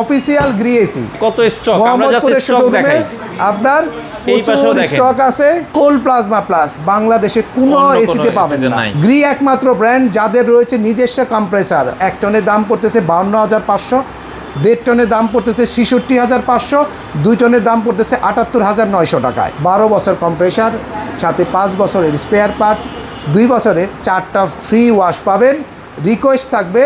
Official Gree AC কত stock আমরা just stock দেখাই। আপনার প্রচুর স্টক আছে। কোল প্লাজমা প্লাস বাংলাদেশে কোনো এসিতে পাবেন না। গ্রি একমাত্র ব্র্যান্ড যাদের রয়েছে নিজস্ব কম্প্রেসার। 1 টনের দাম পড়তেছে 52,500, 1.5 টনের দাম পড়তেছে 66,500, 2 টনের দাম পড়তেছে 78,900 টাকায়। 12 বছর কম্প্রেসার, সাথে 5 বছরের স্পেয়ার পার্টস, 2 বছরে 4টা ফ্রি ওয়াশ পাবেন। রিকোয়েস্ট থাকবে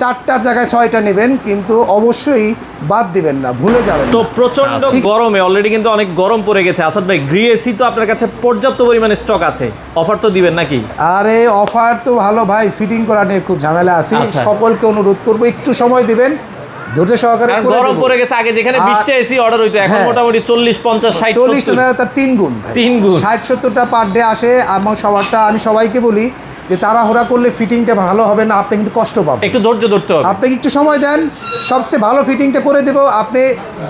4টার জায়গায় 6টা নেবেন, কিন্তু অবশ্যই বাদ দিবেন না, ভুলে যাবেন। তো প্রচন্ড গরমে অলরেডি কিন্তু অনেক গরম পড়ে গেছে। আসাদ ভাই, গ্রি এসি তো আপনার কাছে পর্যাপ্ত পরিমাণে স্টক আছে, অফার তো দিবেন নাকি? আরে অফার তো ভালো ভাই, ফিটিং করা নিয়ে খুব ঝামেলা আছে। সকলকে অনুরোধ করবো একটু সময় দিবেন, ধৈর্য সহকারে। গরম পড়ে গেছে, আগে যেখানে 20টা এসি অর্ডার হইতো এখন মোটামুটি 40, 50, 60, 40 টাকা, তার 3 গুণ। 60-70টা পার ডে আসে। আমি সবাইকে বলি যে তাড়াহুড়া করলে ফিটিংটা ভালো হবে না, আপনি কিন্তু কষ্ট পাবেন। একটু ধৈর্য ধরতে হবে, আপনি একটু সময় দেন, সবচেয়ে ভালো ফিটিংটা করে দেবো। আপনি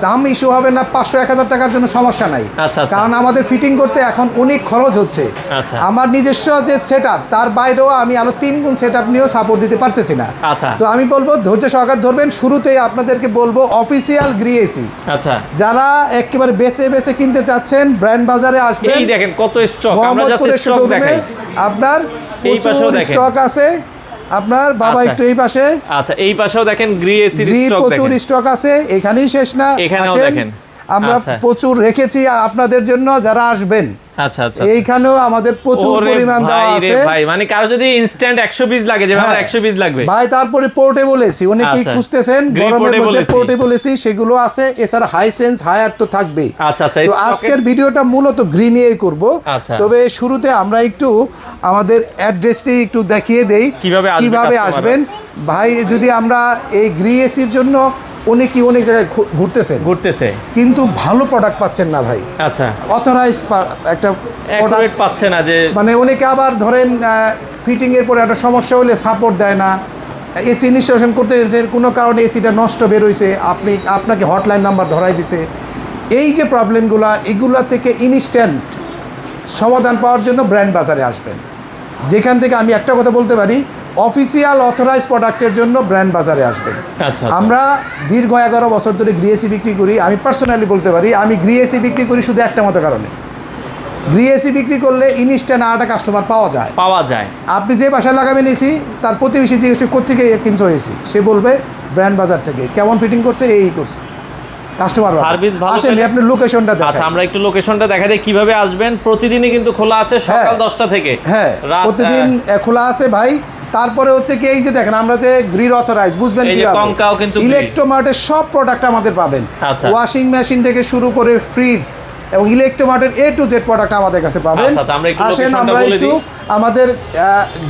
দাম ইস্যু হবে না, 500-1000 টাকার জন্য সমস্যা নাই। কারণ আমাদের ফিটিং করতে এখন অনেক খরচ হচ্ছে। আমার নিজস্ব যে সেট আপ, তার বাইরেও আমি আরো 3 গুণ সেট আপ নিয়েও সাপোর্ট দিতে পারতেছি না। তো আমি বলবো ধৈর্য সহকারে ধরবেন। শুরুতেই আপনাদেরকে বলবো অফিসিয়াল গ্রি এসি। যারা একেবারে বেছে বেছে কিনতে চাচ্ছেন, ব্র্যান্ড বাজারে আসবেন। এই দেখেন কত স্টক, আমরা জাস্ট স্টক দেখাই। আপনার প্রচুর স্টক আছে। আপনার বাবা একটু এই পাশে, আচ্ছা এই পাশেও দেখেন গ্রি এসির স্টক, প্রচুর স্টক আছে। এখানেই শেষ না, এখানেও দেখেন আমরা প্রচুর রেখেছি আপনাদের জন্য যারা আসবেন। আচ্ছা আচ্ছা, এইখানেও আমাদের প্রচুর পরিমাণ দেওয়া আছে ভাই। মানে কারো যদি ইনস্ট্যান্ট 100 পিস লাগে, যেভাবে 100 পিস লাগবে ভাই। তারপরে পোর্টেবল এসি অনেকেই খুঁজতেছেন, গরমের মধ্যে পোর্টেবল এসি, সেগুলো আছে। এছাড়া হাইসেন্স হায়ার তো থাকবেই। আচ্ছা আচ্ছা, তো আজকের ভিডিওটা মূলত গ্রি নিয়েই করব। তবে শুরুতে আমরা একটু আমাদের অ্যাড্রেসটি একটু দেখিয়ে দেই কিভাবে আসবেন ভাই। যদি আমরা এই গ্রি এসির জন্য অনেক জায়গায় ঘুরতেছে, কিন্তু ভালো প্রোডাক্ট পাচ্ছেন না ভাই। আচ্ছা, অথরাইজ একটা প্রোডাক্ট পাচ্ছে না। যে মানে অনেকে আবার ধরেন ফিটিং এর পরে একটা সমস্যা হলে সাপোর্ট দেয় না। এসি ইনস্টলেশন করতে কোনো কারণে এসিটা নষ্ট বের হয়েছে, আপনাকে হটলাইন নাম্বার ধরাই দিছে। এই যে প্রবলেমগুলো, এগুলো থেকে ইনস্ট্যান্ট সমাধান পাওয়ার জন্য ব্র্যান্ড বাজারে আসবেন। যেখান থেকে আমি একটা কথা বলতে পারি, অফিসিয়াল অথরাইজ প্রোডাক্টের জন্য ব্র্যান্ড বাজারে আসবেন। আমরা দীর্ঘ 11 বছর ধরে গ্রি এসি বিক্রি করি। আমি পার্সোনালি বলতে পারি, আমি গ্রি এসি বিক্রি করি শুধু একটা মতো কারণে, গ্রি এসি বিক্রি করলে ইনস্ট্যান্ট আরেকটা কাস্টমার পাওয়া যায়। আপনি যে বাসায় লাগাবেন এসি, তার প্রতিবেশী জিজ্ঞেস কোথেকে কিনছো এসি, সে বলবে ব্র্যান্ড বাজার থেকে। কেমন ফিটিং করছে, এই করছে, কাস্টমার সার্ভিস ভালো। আসেন, আপনি লোকেশনটা দেখান। আচ্ছা, আমরা একটু লোকেশনটা দেখাই দেই কিভাবে আসবেন। প্রতিদিনই কিন্তু খোলা আছে, সকাল 10টা থেকে। হ্যাঁ, প্রতিদিন খোলা আছে ভাই। তারপরে হচ্ছে কি, এই যে দেখেন আমরা যে গ্রিড অথরাইজ, বুঝবেন কিভাবে, ইলেকট্রোমার্টের সব প্রোডাক্ট আমাদের পাবেন। ওয়াশিং মেশিন থেকে শুরু করে ফ্রিজ এবং ইলেকট্রোমার্টের A to Z প্রোডাক্ট আমাদের কাছে পাবেন। আসেন আমরা একটু আমাদের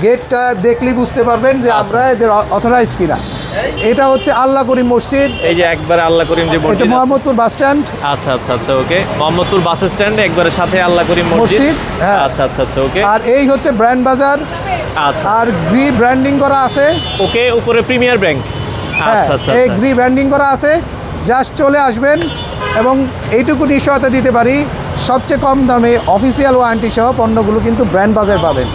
গেটটা দেখলেই বুঝতে পারবেন যে আমরা এদের অথরাইজ কিনা। এটা হচ্ছে আল্লাহ করিম মসজিদ। এই যে একবারে আল্লাহ করিম যে মসজিদ, এটা মোহাম্মদপুর বাস স্ট্যান্ড। আচ্ছা আচ্ছা আচ্ছা, ওকে। মোহাম্মদপুর বাস স্ট্যান্ড একবারে সাথে আল্লাহ করিম মসজিদ। আচ্ছা আচ্ছা আচ্ছা, ওকে। আর এই হচ্ছে ব্র্যান্ড বাজার। আচ্ছা, আর গ্রি ব্র্যান্ডিং করা আছে, ওকে। উপরে প্রিমিয়ার ব্র্যান্ড। আচ্ছা আচ্ছা, এই গ্রি ব্র্যান্ডিং করা আছে। জাস্ট চলে আসবেন এবং এইটুকু নিশ্চয়তা দিতে পারি, সবচেয়ে কম দামে অফিসিয়াল ওয়ারেন্টি সহ পণ্যগুলো কিন্তু ব্র্যান্ড বাজার পাবেন।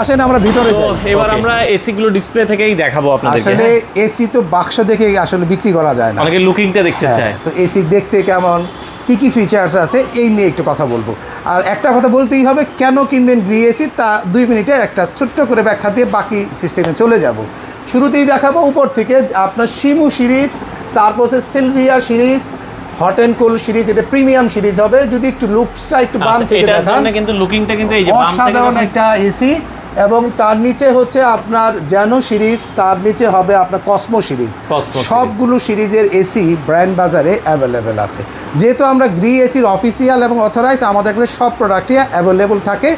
আসেন আমরা ভিতরে যাই। এবার আমরা এসি গুলো ডিসপ্লে থেকেই দেখাবো আপনাদেরকে। আসলে এসি তো বাক্স দেখে আসলে বিক্রি করা যায় না, অনেকে লুকিংটা দেখতে চায়। তো এসি দেখতে কেমন, কি ফিচার্স আছে, এই নিয়ে একটু কথা বলবো। আর একটা কথা বলতেই হবে, কেন কিনবেন গ্রি এসি, তা 2 মিনিটে একটা ছোট্ট করে ব্যাখ্যা দিয়ে বাকি সিস্টেমে চলে যাব। শুরুতেই দেখাবো উপর থেকে আপনার শিমু সিরিজ, তারপর হচ্ছে Sylvia series, hot and cold series. এটা প্রিমিয়াম সিরিজ হবে। যদি একটু লুকসটা একটু বাম থেকে দেখান, কিন্তু লুকিংটা কিন্তু এই যে অসাধারণ একটা এসি। এবং তার নিচে হচ্ছে আপনার জ্যানো সিরিজ, তার নিচে হবে আপনার কসমো সিরিজ। সবগুলো সিরিজের এসি ব্র্যান্ড বাজারে অ্যাভেলেবেল আছে। যেহেতু আমরা গ্রি এসির অফিসিয়াল এবং অথরাইজ, আমাদের কাছে সব প্রোডাক্টই অ্যাভেলেবল থাকে।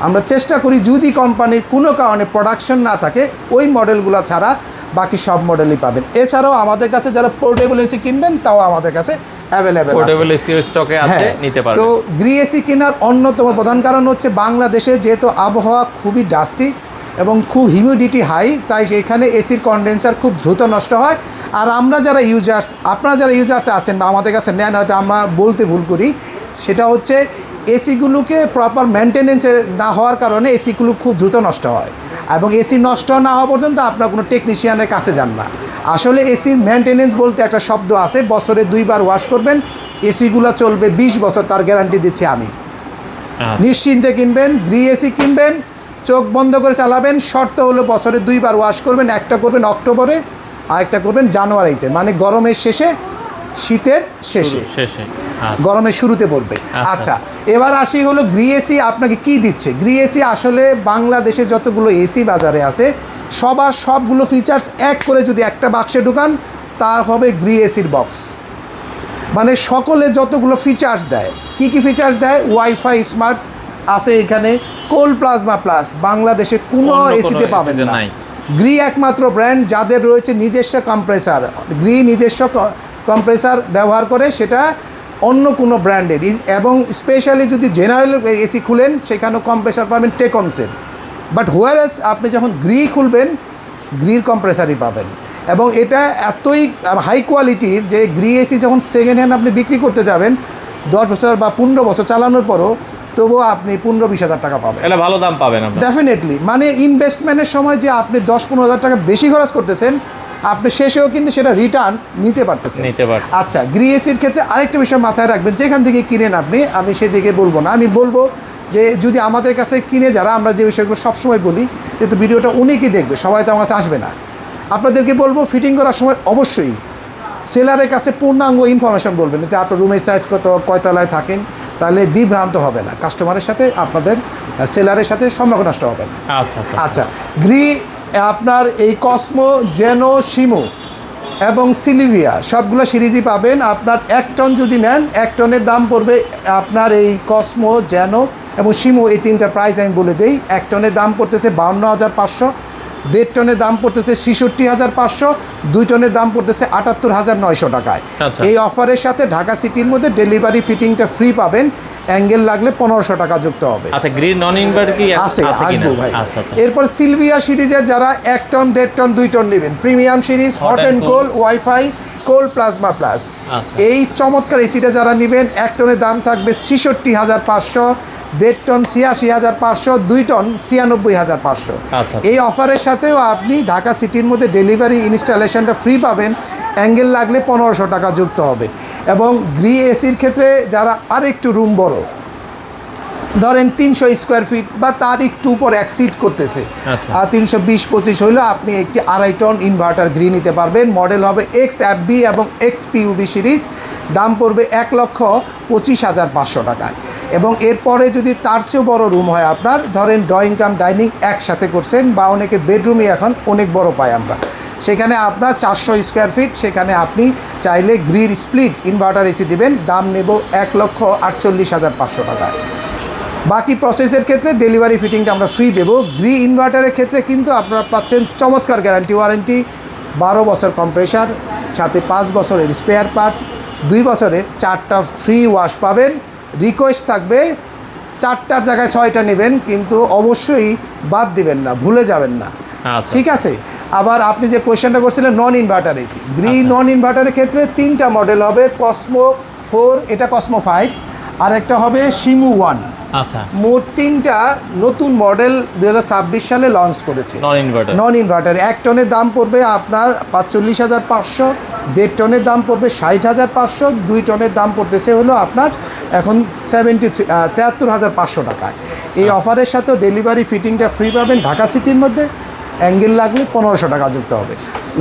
আমরা চেষ্টা করি যদি কোম্পানির কোনো কারণে প্রোডাকশন না থাকে, ওই মডেলগুলো ছাড়া বাকি সব মডেলই পাবেন। এছাড়াও আমাদের কাছে যারা পোর্টেবল এসি কিনবেন, তাও আমাদের কাছে অ্যাভেলেবেল আছে, পোর্টেবল এসি স্টকে আছে, নিতে পারবেন। তো গ্রি এসি কেনার অন্যতম প্রধান কারণ হচ্ছে বাংলাদেশে যেহেতু আবহাওয়া খুবই ডাস্টি এবং খুব হিউমিডিটি হাই, তাই সেখানে এসির কন্ডেন্সার খুব দ্রুত নষ্ট হয়। আর আমরা যারা ইউজার্স, আপনারা যারা ইউজার্স আছেন বা আমাদের কাছে নেন, হয়তো আমরা বলতে ভুল করি, সেটা হচ্ছে এসিগুলোকে প্রপার মেনটেনেন্সে না হওয়ার কারণে এসিগুলো খুব দ্রুত নষ্ট হয়, এবং এসি নষ্ট না হওয়া পর্যন্ত আপনার কোনো টেকনিশিয়ানের কাছে যান না। আসলে এসির মেনটেনেন্স বলতে একটা শব্দ আছে, বছরে 2 বার ওয়াশ করবেন, এসিগুলো চলবে 20 বছর, তার গ্যারান্টি দিচ্ছি আমি। নিশ্চিন্তে কিনবেন, গ্রি এসি কিনবেন, চোখ বন্ধ করে চালাবেন। শর্ত হলো বছরে 2 বার ওয়াশ করবেন, একটা করবেন অক্টোবরে আর একটা করবেন জানুয়ারিতে, মানে গরমের শেষে শীতের শেষে, গরমের শুরুতে পড়বে। আচ্ছা, এবার আসি হলো গ্রি এসি আপনাকে কি দিচ্ছে। গ্রি এসি আসলে বাংলাদেশে যতগুলো এসি বাজারে আছে সবগুলো ফিচার্স এক করে যদি একটা বাক্সে ঢুকান তার হবে গ্রি এসির বক্স। মানে সকলে যতগুলো ফিচার্স দেয়, কি কি ফিচার্স দেয়, ওয়াইফাই স্মার্ট আছে এখানে, কোল্ড প্লাজমা প্লাস বাংলাদেশে কোনো এসিতে পাবেন না। গ্রি একমাত্র ব্র্যান্ড যাদের রয়েছে নিজস্ব কম্প্রেসার। গ্রি নিজস্ব কম্প্রেসার ব্যবহার করে, সেটা অন্য কোনো ব্র্যান্ডের। এবং স্পেশালি যদি জেনারেল এসি খুলেন সেখানেও কম্প্রেসার পাবেন টেকনসের, বাট হোয়ারেস আপনি যখন গ্রি খুলবেন গ্রির কম্প্রেসারই পাবেন। এবং এটা এতই হাই কোয়ালিটির যে গ্রি এসি যখন সেকেন্ড হ্যান্ড আপনি বিক্রি করতে যাবেন 10 বছর বা 15 বছর চালানোর পরও, তবুও আপনি 15-20 হাজার টাকা পাবেন, এটা ভালো দাম পাবেন ডেফিনেটলি। মানে ইনভেস্টমেন্টের সময় যে আপনি 10-15 হাজার টাকা বেশি খরচ করতেছেন, আপনি শেষেও কিন্তু সেটা রিটার্ন নিতে পারতেছেন। আচ্ছা, গ্রি এসির ক্ষেত্রে আরেকটা বিষয় মাথায় রাখবেন, যেখান থেকে কিনেন আপনি, আমি সেদিকে বলবো না, আমি বলবো যে যদি আমাদের কাছে কিনে যারা, আমরা যে বিষয়গুলো সবসময় বলি, যেহেতু ভিডিওটা অনেকেই দেখবে, সবাই তো আমার কাছে আসবে না, আপনাদেরকে বলবো ফিটিং করার সময় অবশ্যই সেলারের কাছে পূর্ণাঙ্গ ইনফরমেশন বলবেন যে আপনার রুমের সাইজ কত, কয়তলায় থাকেন, তাহলে বিভ্রান্ত হবে না, কাস্টমারের সাথে আপনাদের সেলারের সাথে সম্পর্ক নষ্ট হবে না। আচ্ছা, গ্রি আপনার এই কসমো, জেনো, শিমো এবং সিলিভিয়া সবগুলো সিরিজই পাবেন। আপনার 1 টন যদি নেন, 1 টনের দাম পড়বে আপনার এই কসমো, জেনো এবং শিমো, এই 3টা প্রাইস আমি বলে দেই। 1 টনের দাম পড়তেছে 52,500, 1.5 টনের দাম পড়তেছে 66,500, 2 টনের দাম পড়তেছে 78,900 টাকায়। এই অফারের সাথে ঢাকা সিটির মধ্যে ডেলিভারি ফিটিংটা ফ্রি পাবেন, অ্যাঙ্গেল লাগলে 1500 টাকা যুক্ত হবে। আচ্ছা, গ্রিন নন ইনভার্টার কি আছে? আসবো ভাই। এরপর সিলভিয়া সিরিজের যারা 1 টন, 1.5 টন, 2 টন নেবেন, premium series, hot and cold, wifi, cold plasma plus, এই চমৎকার এসিটা যারা নেবেন, 1 টনের দাম থাকবে 66,500, 1.5 টন 86,500, 2 টন 96,500। এই অফারের সাথেও আপনি ঢাকা সিটির মধ্যে ডেলিভারি ইনস্টলেশনটা ফ্রি পাবেন, অ্যাঙ্গেল লাগলে 1500 টাকা যুক্ত হবে। এবং গ্রি এসির ক্ষেত্রে যারা আরেকটু রুম বড়, ধরেন 300 স্কোয়ার ফিট বা তার একটু উপর এক্সিড করতেছে, 320-25 হইলে আপনি একটি 2.5 টন ইনভার্টার গ্রি নিতে পারবেন। মডেল হবে XFB এবং XPUB সিরিজ, দাম পড়বে 1,25,500 টাকায়। এবং এরপরে যদি তার চেয়েও বড় রুম হয় আপনার, ধরেন ড্রয়িং কাম ডাইনিং একসাথে করছেন, বা অনেকে বেডরুমই এখন অনেক বড় পাই আমরা, সেখানে আপনার 400 স্কোয়ার ফিট, সেখানে আপনি চাইলে গ্রির স্প্লিট ইনভার্টার এসি দিবেন, দাম নেব 1,48,500 টাকায়। বাকি প্রসেসের ক্ষেত্রে ডেলিভারি ফিটিংটা আমরা ফ্রি দেবো। গ্রি ইনভার্টারের ক্ষেত্রে কিন্তু আপনারা পাচ্ছেন চমৎকার গ্যারান্টি ওয়ারেন্টি, 12 বছর কম্প্রেসার, সাথে 5 বছরের স্পেয়ার পার্টস, 2 বছরে 4টা ফ্রি ওয়াশ পাবেন। রিকোয়েস্ট থাকবে 4টার জায়গায় 6টা নেবেন, কিন্তু অবশ্যই বাদ দিবেন না, ভুলে যাবেন না, ঠিক আছে? আবার আপনি যে কোয়েশ্চেনটা করছিলেন নন ইনভার্টার এসি, গ্রি নন ইনভার্টারের ক্ষেত্রে 3টা মডেল হবে, কসমো 4, এটা কসমো 5, আর একটা হবে শিমু 1। আচ্ছা, মোট 3টা নতুন মডেল 2026 সালে লঞ্চ করেছে নন ইনভার্টার। 1 টনের দাম পড়বে আপনার 45,500, 1.5 টনের দাম পড়বে 60,500, 2 টনের দাম পড়তেছে হলো আপনার এখন 73,500 টাকায়। এই অফারের সাথেও ডেলিভারি ফিটিংটা ফ্রি পাবেন ঢাকা সিটির মধ্যে, অ্যাঙ্গেল লাগলে 1500 টাকা যুক্ত হবে।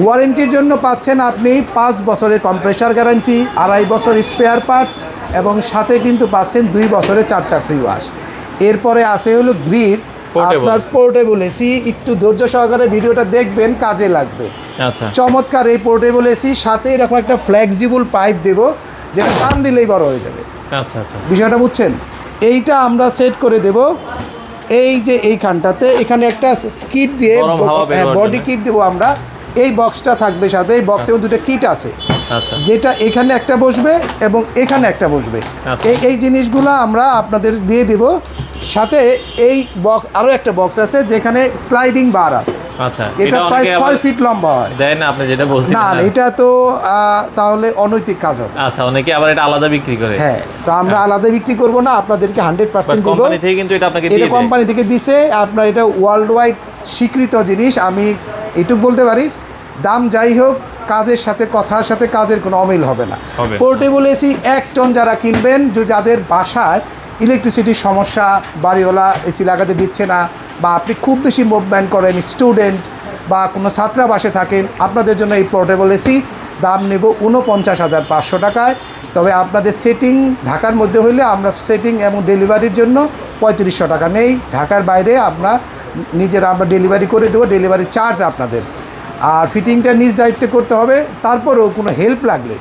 ওয়ারেন্টির জন্য পাচ্ছেন আপনি 5 বছরের কম্প্রেসার গ্যারান্টি, 2.5 বছর স্পেয়ার পার্টস, এবং সাথে কিন্তু পাচ্ছেন 2 বছরে 4টা ফ্রি ওয়াশ। এরপরে আছে হলো গ্রির আপনার পোর্টেবল এসি, একটু ধৈর্য সহকারে ভিডিওটা দেখবেন, কাজে লাগবে। আচ্ছা, চমৎকার এই পোর্টেবল এসি, সাথে এরকম একটা ফ্লেক্সিবল পাইপ দেবো, যেটা টান দিলেই বড় হয়ে যাবে। আচ্ছা আচ্ছা, বিষয়টা বুঝছেন? এইটা আমরা সেট করে দেব এই যে এইখানটাতে, এখানে একটা কিট দিয়ে বডি কিট দেবো আমরা, এই বক্সটা থাকবে সাথে, এই বক্সের মধ্যে 2টা কিট আছে, যেটা এখানে একটা বসবে এবং এখানে একটা বসবে। এই জিনিসগুলো আমরা আপনাদের দিয়ে দেব, সাথে এই বক্স আরো একটা বক্স আছে যেখানে স্লাইডিং বার আছে। আচ্ছা, এটা প্রায় 6 ফিট লম্বা হয়। দেন আপনি যেটা বলছেন না এটা তো তাহলে অনৈতিক কাজ হবে। আচ্ছা, অনেকে আবার এটা আলাদা বিক্রি করে। হ্যাঁ, তো আমরা আলাদা বিক্রি করব না, আপনাদেরকে 100% দিব। কোম্পানি থেকে কিন্তু এটা আপনাকে দিয়ে দেয়। এটা কোম্পানি থেকে দিছে, আপনার এটা ওয়ার্ল্ড ওয়াইড স্বীকৃত জিনিস। আমি এইটুকু বলতে পারি, দাম যাই হোক, কাজের সাথে কথার সাথে কাজের কোনো অমিল হবে না। পোর্টেবল এসি 1 টন যারা কিনবেন, যাদের বাসায় ইলেকট্রিসিটির সমস্যা, বাড়িওয়ালা এসি লাগাতে দিচ্ছে না, বা আপনি খুব বেশি মুভমেন্ট করেন, স্টুডেন্ট বা কোনো ছাত্রাবাসে থাকেন, আপনাদের জন্য এই পোর্টেবল এসি দাম নেব 49,500 টাকায়। তবে আপনাদের সেটিং ঢাকার মধ্যে হইলে আমরা সেটিং এবং ডেলিভারির জন্য 3500 টাকা নেই। ঢাকার বাইরে আমরা নিজেরা আমরা ডেলিভারি করে দেবো, ডেলিভারি চার্জ আপনাদের। আর ফিটিংটা নিজ দায়িত্বে করতে হবে। তারপরেও কোনো হেল্প লাগলে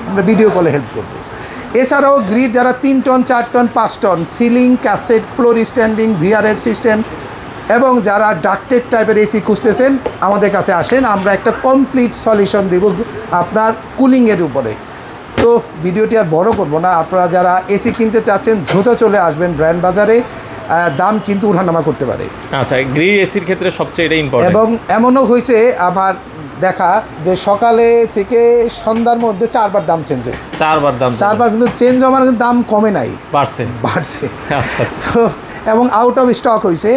আমরা ভিডিও কলে হেল্প করবো। এছাড়াও গ্রিড যারা 3 ton, 4 ton, 5 ton, ceiling, cassette, floor standing, VRF system এবং যারা ডাক্টেড টাইপের এসি খুঁজতেছেন, আমাদের কাছে আসেন, আমরা একটা কমপ্লিট সলিউশন দেব আপনার কুলিংয়ের উপরে। তো ভিডিওটি আর বড় করব না, আপনারা যারা এসি কিনতে চাচ্ছেন দ্রুত চলে আসবেন ব্র্যান্ড বাজারে। দাম কিন্তু উঠানামা করতে পারে। আচ্ছা, গ্রিড এসির ক্ষেত্রে সবচেয়ে এটা ইম্পর্টেন্ট। এবং এমনও হয়েছে আমার দেখা যে সকালে থেকে সন্ধ্যার মধ্যে 4 বার দাম চেঞ্জ হয়েছে। 4 বার কিন্তু চেঞ্জ হওয়ার দাম কমে নাই, বাড়ছে। আচ্ছা, তো এবং আউট অফ স্টক হয়েছে।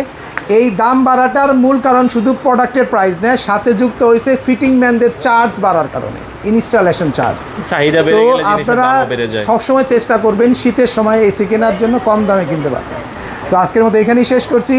এই দাম বাড়াটার মূল কারণ শুধু প্রোডাক্টের প্রাইস নেয়, সাথে যুক্ত হয়েছে ফিটিং ম্যানদের চার্জ বাড়ার কারণে, ইনস্টলেশন চার্জ। চাহিদা বেড়ে গেলে জিনিসের দামও বেড়ে যায়। সবসময় চেষ্টা করবেন শীতের সময় এসি কেনার জন্য কম দামে কিনতে পারবেন। তো আজকের মতো এখানেই শেষ করছি।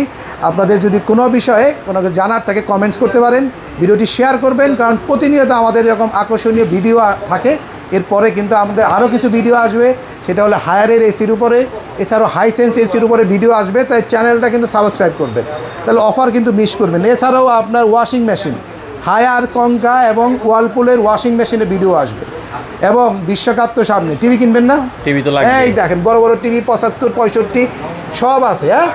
আপনাদের যদি কোনো বিষয়ে কোনো জানার থাকে কমেন্টস করতে পারেন, ভিডিওটি শেয়ার করবেন, কারণ প্রতিনিয়ত আমাদের এরকম আকর্ষণীয় ভিডিও থাকে। এরপরে কিন্তু আমাদের আরও কিছু ভিডিও আসবে, সেটা হলো হায়ারের এসির উপরে, এছাড়াও হাইসেন্স এসির উপরে ভিডিও আসবে। তাই চ্যানেলটা কিন্তু সাবস্ক্রাইব করবেন, তাহলে অফার কিন্তু মিস করবেন। এছাড়াও আপনার ওয়াশিং মেশিন, হায়ার, কঙ্কা এবং ওয়ালপুলের ওয়াশিং মেশিনের ভিডিও আসবে। এবং বিশ্বকাপ তো সামনে, টিভি কিনবেন না? টিভি তো লাগবে। এই দেখেন বড় বড় টিভি 75, 65 সব আছে। হ্যাঁ,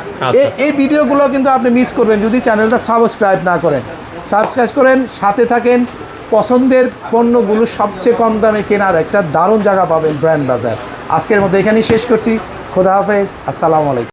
এই ভিডিওগুলো কিন্তু আপনি মিস করবেন যদি চ্যানেলটা সাবস্ক্রাইব না করেন। সাবস্ক্রাইব করেন, সাথে থাকেন। পছন্দের পণ্যগুলো সবচেয়ে কম দামে কেনার একটা দারুণ জায়গা পাবেন ব্র্যান্ড বাজার। আজকের মতো এখানেই শেষ করছি। খোদা হাফেজ, আসসালামু আলাইকুম।